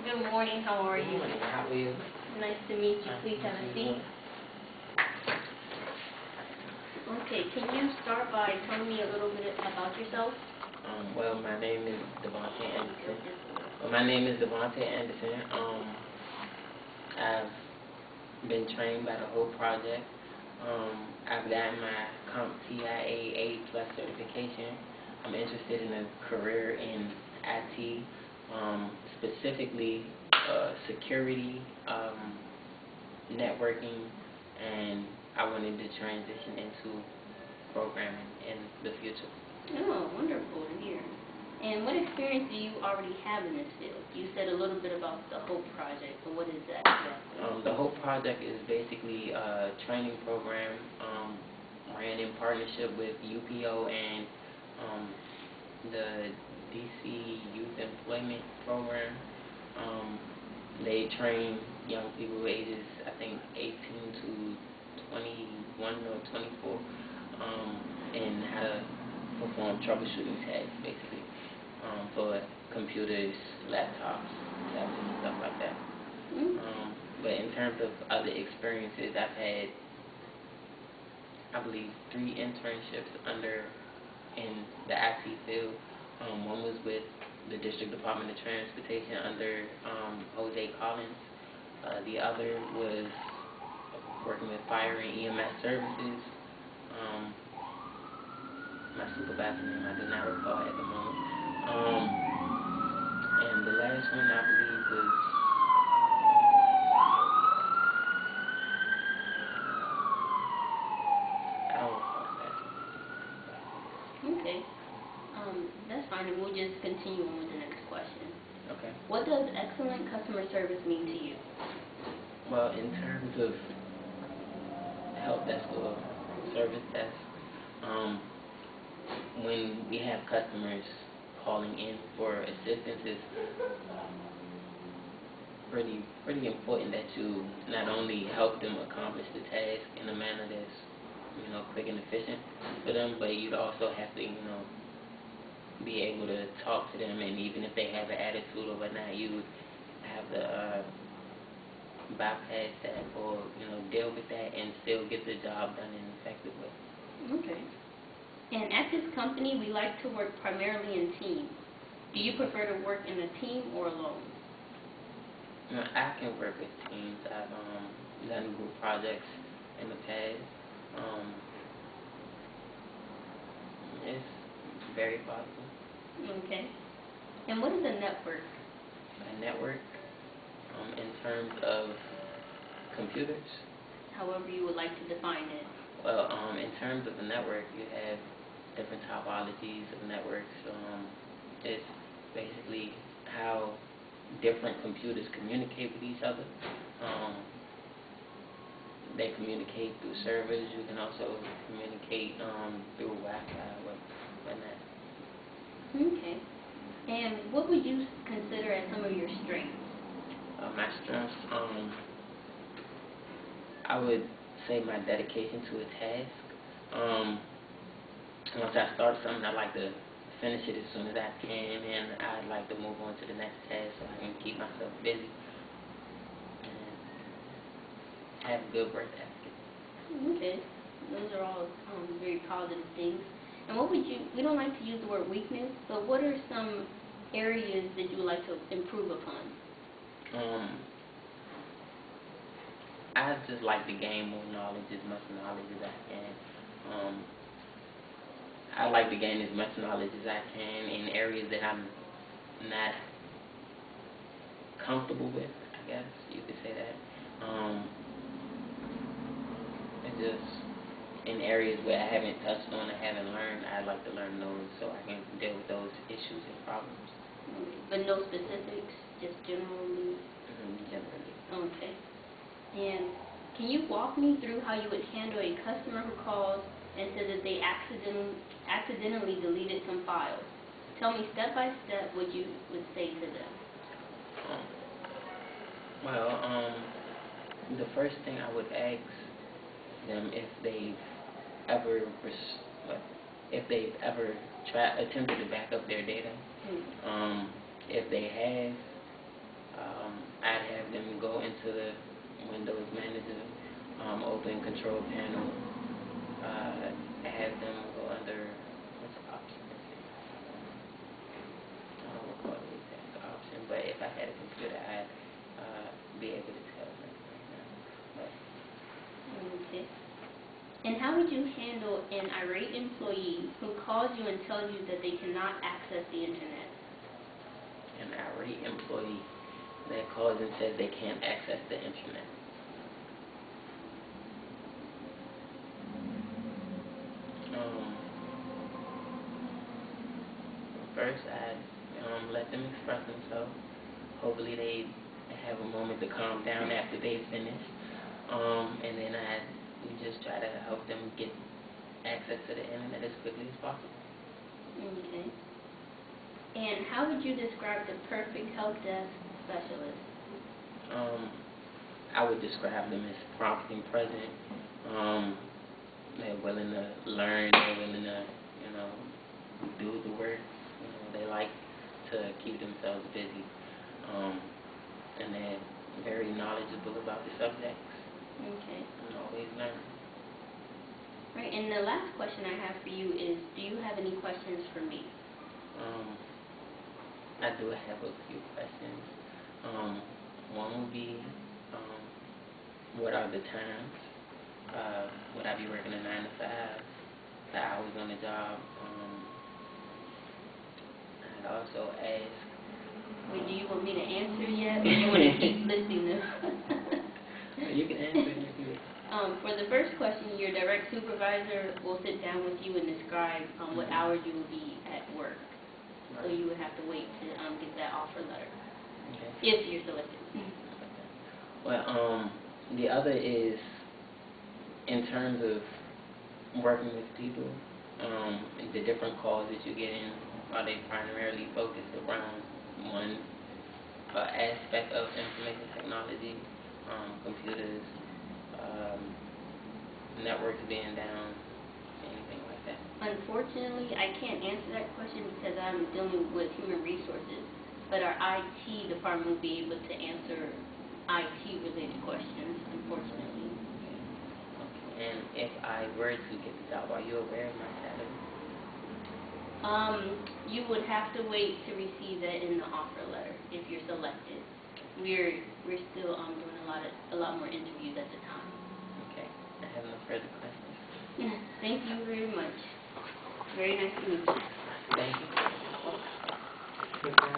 Good morning. How are you? Good morning. How are you? Nice to meet you. Please have a seat. Okay. Can you start by telling me a little bit about yourself? Well, my name is Devontae Anderson. I've been trained by the whole project. I've gotten my CompTIA A+ certification. I'm interested in a career in IT, specifically security, networking, and I wanted to transition into programming in the future. Oh, wonderful to hear. And what experience do you already have in this field? You said a little bit about the HOPE project, but what is that exactly? The HOPE project is basically a training program ran in partnership with UPO and the DC Youth Employment Program. They train young people ages, I think, 18 to 21 or 24 in how to perform troubleshooting tasks, basically, for computers, laptops, tablets, and stuff like that. But in terms of other experiences, I've had, I believe, 3 internships in the IT field. One was with the District Department of Transportation under Jose Collins. The other was working with fire and EMS services. My supervisor name I do not recall at the moment. And the last one I believe was I don't recall that. Okay. That's fine, and we'll just continue on with the next question. Okay. What does excellent customer service mean to you? Well, in terms of help desk or service desk, when we have customers calling in for assistance, it's pretty important that you not only help them accomplish the task in a manner that's quick and efficient for them, but you'd also have to be able to talk to them, and even if they have an attitude or whatnot, you would have to bypass that or deal with that and still get the job done in an effective way. Okay. And at this company, we like to work primarily in teams. Do you prefer to work in a team or alone? I can work with teams. I've done group projects in the past. It's very possible. Okay. And what is a network? A network, in terms of computers? However you would like to define it. Well, in terms of a network, you have different topologies of networks. It's basically how different computers communicate with each other. They communicate through servers. You can also communicate through Wi-Fi, whatnot. Okay. And what would you consider as some of your strengths? My strengths, I would say my dedication to a task. Once I start something, I like to finish it as soon as I can, and I'd like to move on to the next task so I can keep myself busy and have a good work ethic. Okay. Those are all very positive things. And what would we don't like to use the word weakness, but what are some areas that you would like to improve upon? I just like to gain more knowledge, as much knowledge as I can. I like to gain as much knowledge as I can in areas that I'm not comfortable with, I guess you could say that. It's just in areas where I haven't touched on, I haven't learned, I'd like to learn those so I can deal with those issues and problems. But no specifics, just generally? Generally. Okay. And can you walk me through how you would handle a customer who calls and says that they accidentally deleted some files? Tell me step by step what you would say to them. The first thing I would ask them if they've ever attempted to back up their data. If they have, to the Windows Manager, open Control Panel, have them go under, which option is it? I don't recall the exact option, but if I had a computer, I'd be able to tell them right now. But, Okay. And how would you handle an irate employee who calls you and tells you that they cannot access the internet? an irate employee that calls and says they can't access the internet. First, I'd let them express themselves. Hopefully, they have a moment to calm down after they finish. And then we just try to help them get access to the internet as quickly as possible. Okay. And how would you describe the perfect help desk specialist? I would describe them as prompt and present. They're willing to learn. They're willing to, do the work. They like to keep themselves busy. And they're very knowledgeable about the subjects. Okay. And always learn. Right, and the last question I have for you is, do you have any questions for me? I do have a few questions. One would be, what are the times? Would I be working a 9 to 5? The hours on the job? I'd also ask. Wait, do you want me to answer yet, or do you want to keep listing them? You can answer it if you. For the first question, your direct supervisor will sit down with you and describe what hours you will be at work. So you would have to wait to get that offer letter, if you're selected. Well, the other is, in terms of working with people, the different calls that you get in, are they primarily focused around one aspect of information technology, computers, networks being down, anything like that? Unfortunately, I can't answer that question because I'm dealing with human resources, but our IT department will be able to answer IT-related questions, unfortunately. Okay. And if I were to get the job, are you aware of my salary? You would have to wait to receive that in the offer letter if you're selected. We're still doing a lot more interviews at the time. Okay. I have no further questions. Thank you very much. Very nice to meet you. Thank you.